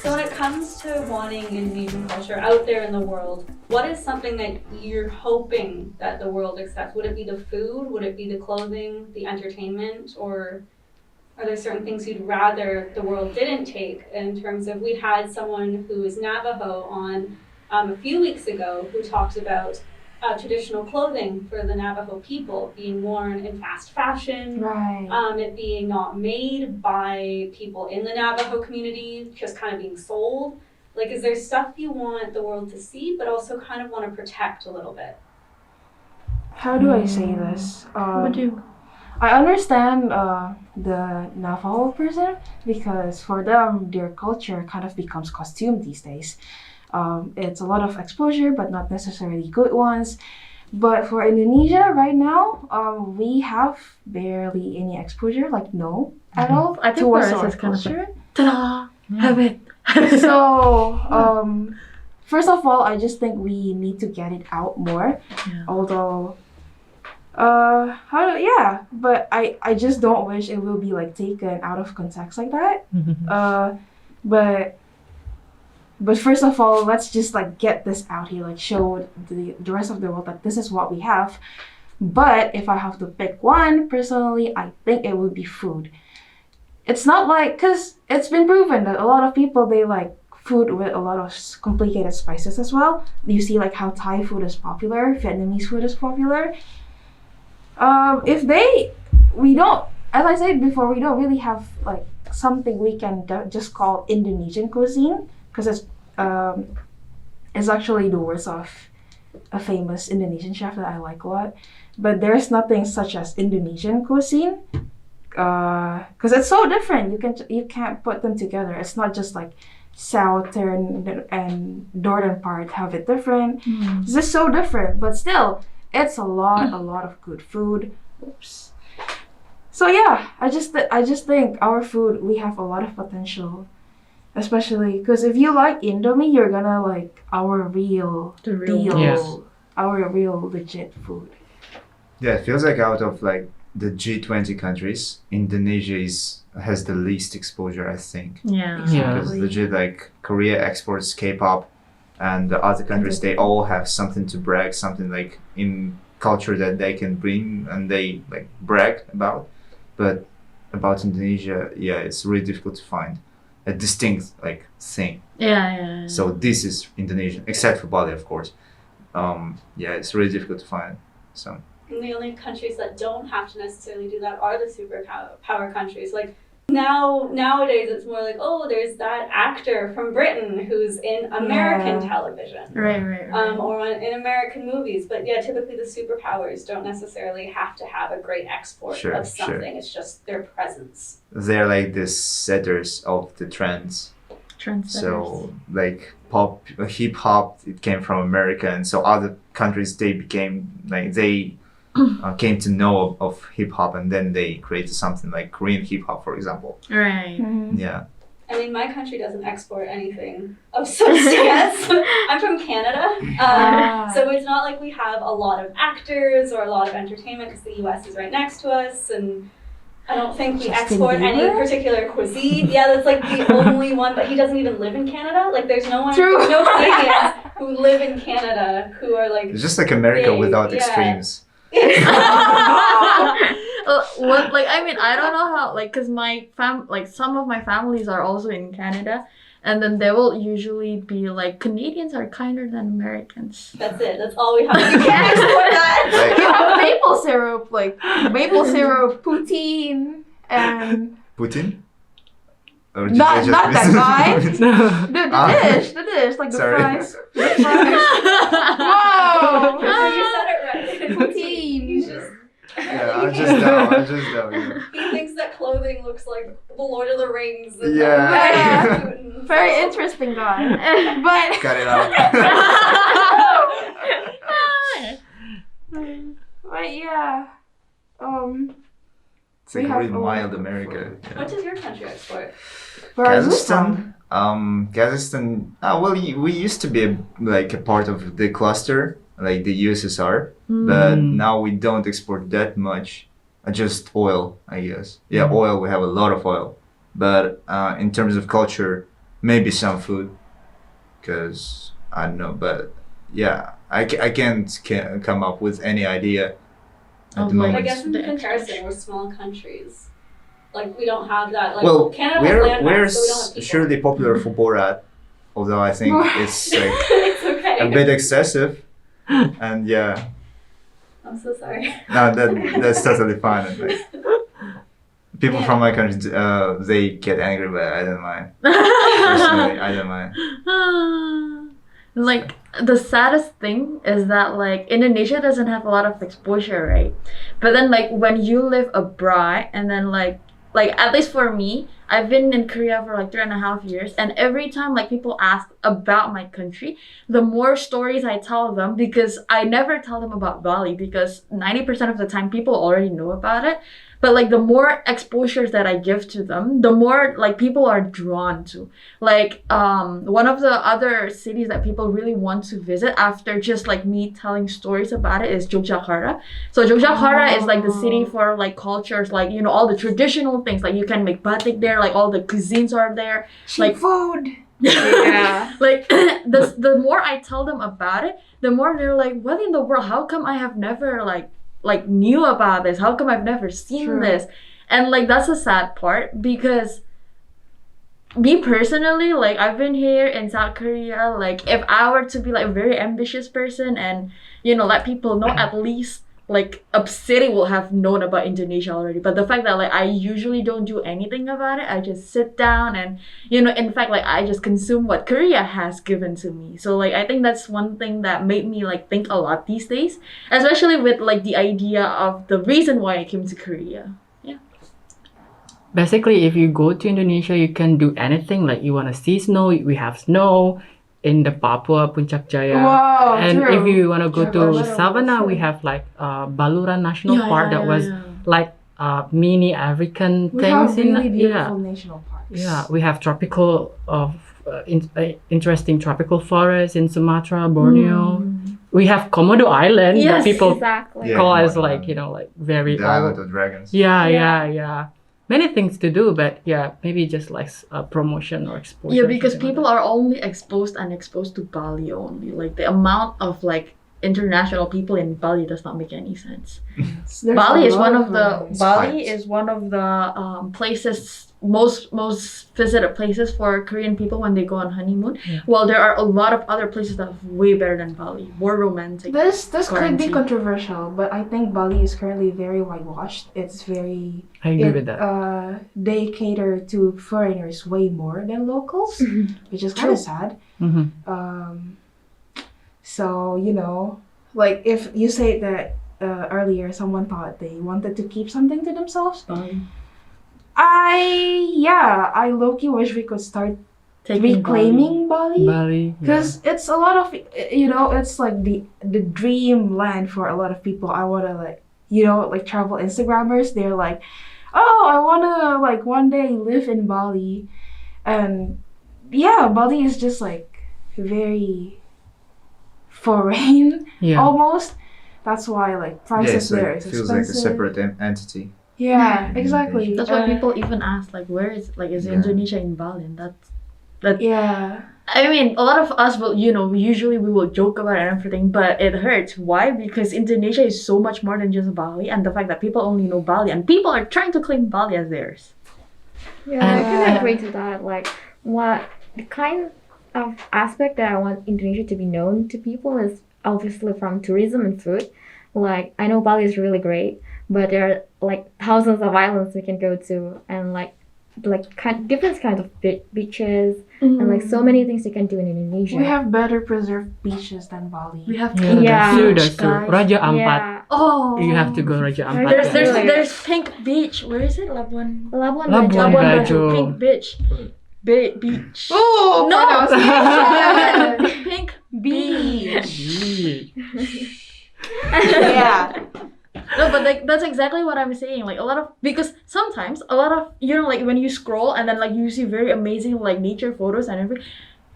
So when it comes to wanting Indonesian culture out there in the world, what is something that you're hoping that the world accepts? Would it be the food? Would it be the clothing, the entertainment? Or are there certain things you'd rather the world didn't take in terms of, we had someone who is Navajo on a few weeks ago who talked about traditional clothing for the Navajo people being worn in fast fashion, Right. it being not made by people in the Navajo community, just kind of being sold. Like, is there stuff you want the world to see, but also kind of want to protect a little bit? How do I say this? I understand the Navajo person because for them, their culture kind of becomes costume these days. It's a lot of exposure, but not necessarily good ones. But for Indonesia right now, we have barely any exposure, like no at all. I think for towards us our it's kind of culture. like, ta-da, have it. So, first of all, I just think we need to get it out more. Yeah. Although, but I just don't wish it will be like taken out of context like that. But first of all, let's just like get this out here, like show the rest of the world that this is what we have. But if I have to pick one, personally, I think it would be food. It's not like, cause it's been proven that a lot of people, they like food with a lot of complicated spices as well. You see like how Thai food is popular, Vietnamese food is popular. As I said before, we don't really have like something we can just call Indonesian cuisine, because it's actually the words of a famous Indonesian chef that I like a lot. But there's nothing such as Indonesian cuisine, because it's so different. You can't put them together. It's not just like southern and northern part have it different. It's just so different. But still, it's a lot of good food. Oops. So yeah, I just think our food, we have a lot of potential. Especially because if you like Indomie, you're gonna like our real deal, Yes. our real legit food. Yeah, it feels like out of like the G20 countries, Indonesia has the least exposure, I think. Yeah. Because legit like Korea exports K-pop, and the other countries, they all have something to brag, something like in culture that they can bring and they like brag about. But about Indonesia, yeah, it's really difficult to find a distinct like thing. Yeah. So this is Indonesian, except for Bali, of course. It's really difficult to find. So. And the only countries that don't have to necessarily do that are the superpower countries. Like nowadays, it's more like, oh, there's that actor from Britain who's in American television, Right. or in American movies. But yeah, typically the superpowers don't necessarily have to have a great export of something. It's just their presence. They're like the setters of the trends. So like pop, hip hop, it came from America, and so other countries they became like they came to know of hip hop, and then they created something like Korean hip hop, for example. Right. Yeah. I mean, my country doesn't export anything of substance. I'm from Canada, so it's not like we have a lot of actors or a lot of entertainment because the U.S. is right next to us, and I don't think we export any particular cuisine. Yeah, that's like the only one, but he doesn't even live in Canada. Like, there's no Canadians who live in Canada who are like. It's just like America without extremes. I don't know how, like, because my some of my families are also in Canada, and then they will usually be like, Canadians are kinder than Americans. That's it. That's all we have. You can't export that. You have maple syrup, poutine, and Putin? Or not that guy. The dish, like the Sorry. fries. Whoa! You said it right. Poutine. He's just. Yeah, I just know. Yeah. He thinks that clothing looks like the Lord of the Rings. And Yeah. Very interesting guy. But Cut it out. but yeah. It's like We have really a lot mild of America. What does your country export? Where are you from? Kazakhstan. Well, we used to be a part of the cluster, like the USSR, but now we don't export that much. Just oil, I guess. Yeah, oil. We have a lot of oil, but in terms of culture, maybe some food, because I don't know, but yeah, I can't come up with any idea at Oh, the like, I moment. guess in The comparison, we're small countries. Like we don't have that. Like Well, Canada has land we're mass, but we don't have people. surely popular for Borat, although I think it's like It's okay. a bit excessive, and yeah, I'm so sorry. no, that's totally fine. And, like, people from my country, they get angry, but I don't mind. Personally, I don't mind. Like the saddest thing is that like Indonesia doesn't have a lot of exposure, right? But then like when you live abroad and then like at least for me, I've been in Korea for like 3.5 years, and every time like people ask about my country, the more stories I tell them, because I never tell them about Bali because 90% of the time people already know about it. But like the more exposures that I give to them, the more like people are drawn to. Like one of the other cities that people really want to visit after just like me telling stories about it is Yogyakarta. So Yogyakarta is like the city for like cultures, like you know all the traditional things. Like you can make batik there, like all the cuisines are there. Like food. Yeah. Like the more I tell them about it, the more they're like, what in the world? How come I have never like knew about this? How come I've never seen True. this? And like that's a sad part, because me personally, like I've been here in South Korea, like if I were to be like a very ambitious person and you know let people know, at least like a city will have known about Indonesia already. But the fact that like I usually don't do anything about it, I just sit down and you know, in fact, like I just consume what Korea has given to me. So like I think that's one thing that made me like think a lot these days, especially with like the idea of the reason why I came to Korea. Basically, if you go to Indonesia, you can do anything. Like you want to see snow, we have snow in the Papua, Puncak Jaya. Wow, And true. if you want to go True. to Savannah, we have like Baluran National Park that was like mini African We have things really in beautiful national parks. yeah. We have tropical interesting tropical forests in Sumatra, Borneo. We have Komodo Island that people exactly. Yeah, call as Komodo like Island. you know like very The Island of Dragons. yeah. Many things to do, but yeah, maybe just like promotion or exposure. Yeah, because something like people are only exposed to Bali only. Like the amount of like international people in Bali does not make any sense. There's Bali a is lot one of the varieties. Bali Spikes. is one of the places most visited places for Korean people when they go on honeymoon. Yeah. Well, there are a lot of other places that are way better than Bali, more romantic. This could be Quarantine. controversial, but I think Bali is currently very whitewashed. It's very I agree with that. They cater to foreigners way more than locals, which is kind of sad. Mm-hmm. So you know, like if you say that earlier, someone thought they wanted to keep something to themselves. I low-key wish we could start Taking reclaiming Bali. Bali. Because it's a lot of, you know, it's like the dream land for a lot of people. I want to like, you know, like travel Instagrammers. They're like, oh, I want to like one day live in Bali. And yeah, Bali is just like very foreign Yeah. almost. That's why like prices Yeah, there it is feels expensive. like a separate entity. Yeah, exactly. That's why people even ask like, where is Yeah. Indonesia in Bali? And that's Yeah. I mean, a lot of us will, you know, usually we will joke about it and everything, but it hurts. Why? Because Indonesia is so much more than just Bali, and the fact that people only know Bali, and people are trying to claim Bali as theirs. Yeah, I Yeah. can agree to that. Like, what the kind of aspect that I want Indonesia to be known to people is obviously from tourism and food. Like, I know Bali is really great, but there are like thousands of islands we can go to, and like different kinds of beaches, and like so many things you can do in Indonesia. We have better preserved beaches than Bali. We have Yeah, Yeah. that's true. guys. Raja Ampat. Yeah, Oh, You have to go Raja Ampat. There's- There's Pink Beach. Where is it? Labuan. Labuan Labuan Bajo. Bajo. Bajo. Pink Beach. Beach. Oh, No. pronunciation. Pink Beach. Yeah. Yeah. No, but like that's exactly what I'm saying. Like a lot of, because sometimes a lot of, you know, like when you scroll and then like you see very amazing like nature photos and everything,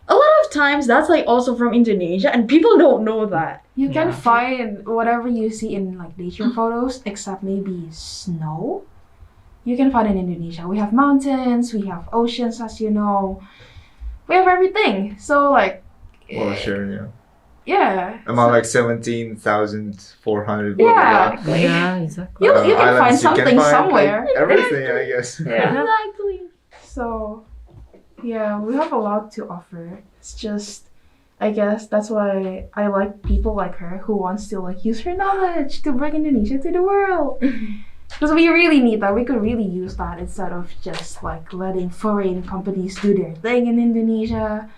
a lot of times that's like also from Indonesia, and people don't know that. You can Yeah. find whatever you see in like nature photos, except maybe snow. You can find in Indonesia. We have mountains, we have oceans, as you know. we have everything. So like, Well, sure, yeah. yeah. Among like 17,400 Yeah. Yeah, exactly. You can find islands, you can something find, somewhere. Like, everything, I guess. Yeah. Exactly. So, yeah, we have a lot to offer. It's just, I guess that's why I like people like her who wants to like use her knowledge to bring Indonesia to the world. Because we really need that. We could really use that instead of just like letting foreign companies do their thing in Indonesia.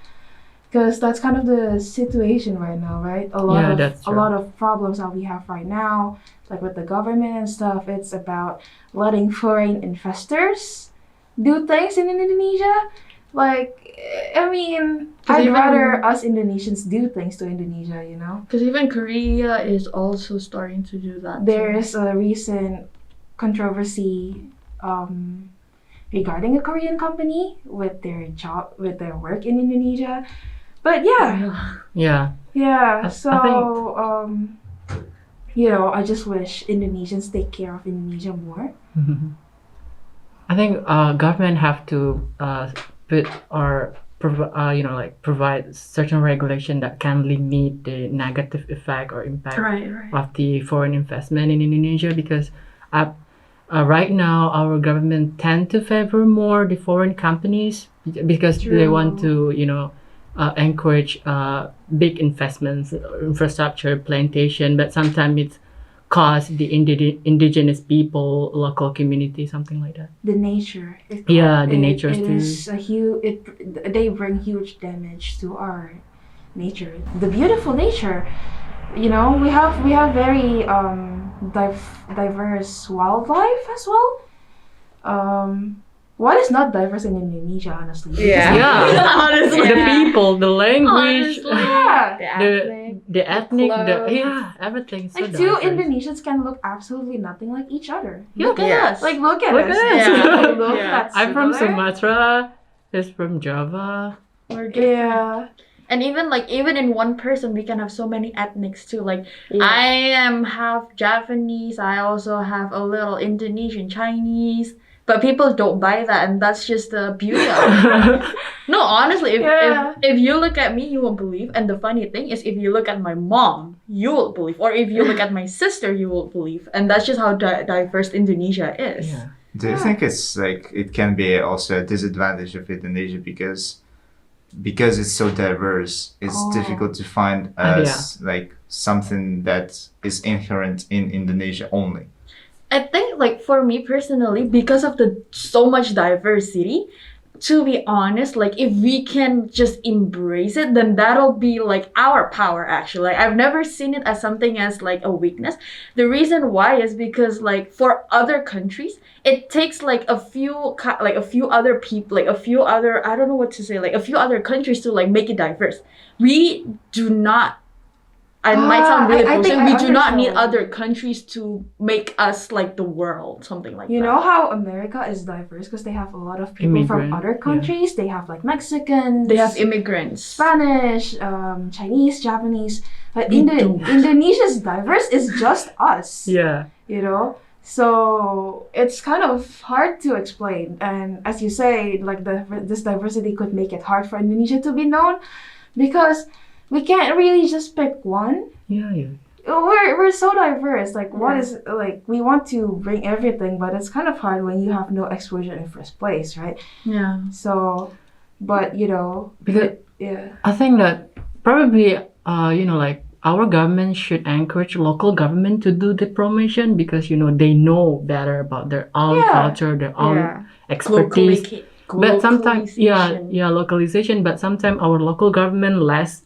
Because that's kind of the situation right now, right? A Yeah, that's true. lot of problems that we have right now, like with the government and stuff. It's about letting foreign investors do things in Indonesia. Like, I mean, 'Cause I'd even- rather us Indonesians do things to Indonesia, you know? Because even Korea is also starting to do that. There too. is a recent controversy regarding a Korean company with their work in Indonesia. But yeah, Yeah. yeah. I So, I just wish Indonesians take care of Indonesia more. I think government have to put or provide certain regulation that can limit the negative effect or impact Right. of the foreign investment in Indonesia, because right now our government tend to favor more the foreign companies because they want to encourage big investments, infrastructure, plantation, but sometimes it cost the indigenous people, local community, something like that. The nature. The nature It too. is a huge. They bring huge damage to our nature. The beautiful nature. We have very diverse wildlife as well. What is not diverse in Indonesia, honestly? Yeah. Yeah. Honestly. The people, the language, Honestly. Yeah. the ethnic, clothes. everything. So Like two diverse. Indonesians can look absolutely nothing like each other. Look at Yeah. us. Like look at Look us. at us. Yeah. Yeah. Look, Yeah. that's I'm from similar. Sumatra. He's from Java. We're different. Yeah. And even in one person, we can have so many ethnics too. Like Yeah. I am half Japanese. I also have a little Indonesian, Chinese. But people don't buy that, and that's just the beauty of it. No, honestly, Yeah. if you look at me, you won't believe. And the funny thing is, if you look at my mom, you will believe. Or if you look at my sister, you will believe. And that's just how diverse Indonesia is. Yeah. Do you think it's like it can be also a disadvantage of Indonesia because it's so diverse, it's Oh. difficult to find like something that is inherent in Indonesia only. I think, like, for me personally, because of the so much diversity, to be honest, like, if we can just embrace it, then that'll be like our power. Actually, like, I've never seen it as something as like a weakness. The reason why is because, like, for other countries, it takes like a few other people, like a few other, I don't know what to say, like a few other countries to like make it diverse. We do not. I might sound really I think bullshit. I We do not need understand. other countries to make us like the world, something like You that. know how America is diverse because they have a lot of people from Immigrant, other yeah. countries. They have like Mexicans, They have immigrants. Spanish, Chinese, Japanese. But We don't. Indonesia's diverse is just us. Yeah. So it's kind of hard to explain. And as you say, like this diversity could make it hard for Indonesia to be known because we can't really just pick one. Yeah. We're so diverse. Like what is like we want to bring everything, but it's kind of hard when you have no exposure in first place, right? Yeah. So, but Because yeah. I think that probably like our government should encourage local government to do the promotion because they know better about their own Yeah. culture, their own Yeah. expertise. But sometimes Localization. localization, but sometimes our local government less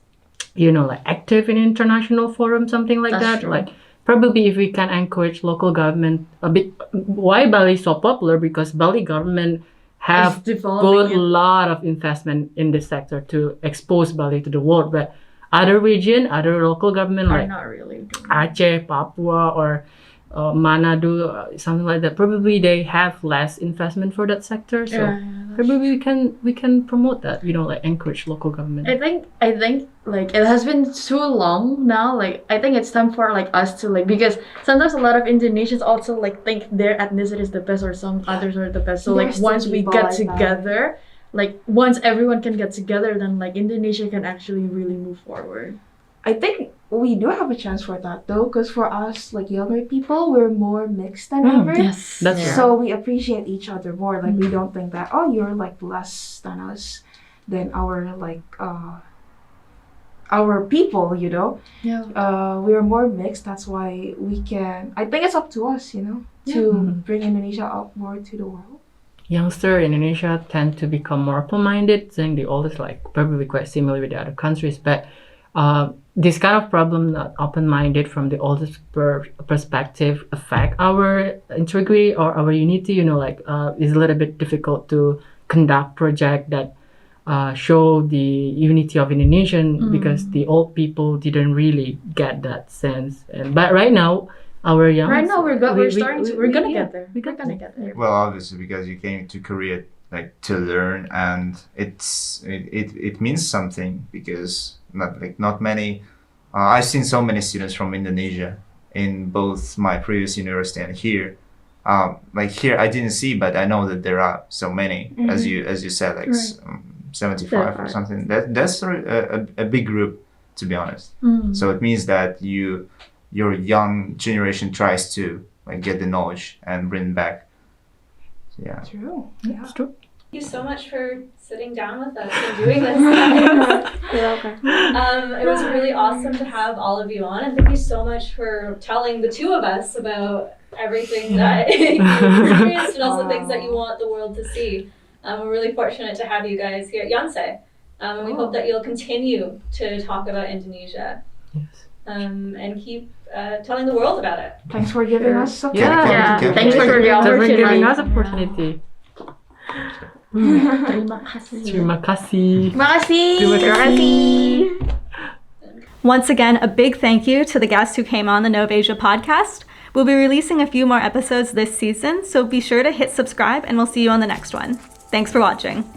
like active in international forum, something like That's that. true. Like probably if we can encourage local government a bit. Why Bali is so popular? Because Bali government have It's put developing a lot of investment in this sector to expose Bali to the world. But other region, other local government are like not really doing Aceh, Papua, or Manado, something like that. Probably they have less investment for that sector. So probably we can promote that. Like encourage local government. I think like it has been too long now. Like I think it's time for like us to like, because sometimes a lot of Indonesians also like think their ethnicity is the best or some others are the best. So like There's once still we people get like that. together, like once everyone can get together, then like Indonesia can actually really move forward. I think we do have a chance for that though, because for us, like younger people, we're more mixed than ever. Yes, That's right. So we appreciate each other more. Like we don't think that, oh, you're like less than us, than our like our people, you know. Yeah. We're more mixed. That's why we can. I think it's up to us, you know, to bring Indonesia up more to the world. Youngster in Indonesia tend to become more open-minded, saying the oldest like probably quite similar with the other countries, but this kind of problem, not open-minded from the oldest perspective, affect our integrity or our unity. You know, like it's a little bit difficult to conduct project that show the unity of Indonesian because the old people didn't really get that sense. But right now, our young Right now we're gonna get there. We're We're gonna get there. Well, obviously, because you came to Korea like to learn, and it means something because not many. I've seen so many students from Indonesia in both my previous university and here. Like here, I didn't see, but I know that there are so many, as you said, like 75 or something. That's a big group, to be honest. So it means that your young generation tries to like get the knowledge and bring it back. Yeah. True. It's true. Thank you so much for sitting down with us and doing this. Guys. You're welcome. It was really awesome to have all of you on, and thank you so much for telling the two of us about everything that you experienced and also things that you want the world to see. We're really fortunate to have you guys here at Yonsei, and we hope that you'll continue to talk about Indonesia. Yes. And keep telling the world about it. Thanks for giving us support. Yeah. Thanks for the Thanks for giving us opportunity. opportunity. Terima kasih. Terima kasih. Terima kasih. Terima kasih. Once again, a big thank you to the guests who came on the NOVAsia podcast. We'll be releasing a few more episodes this season, so be sure to hit subscribe and we'll see you on the next one. Thanks for watching.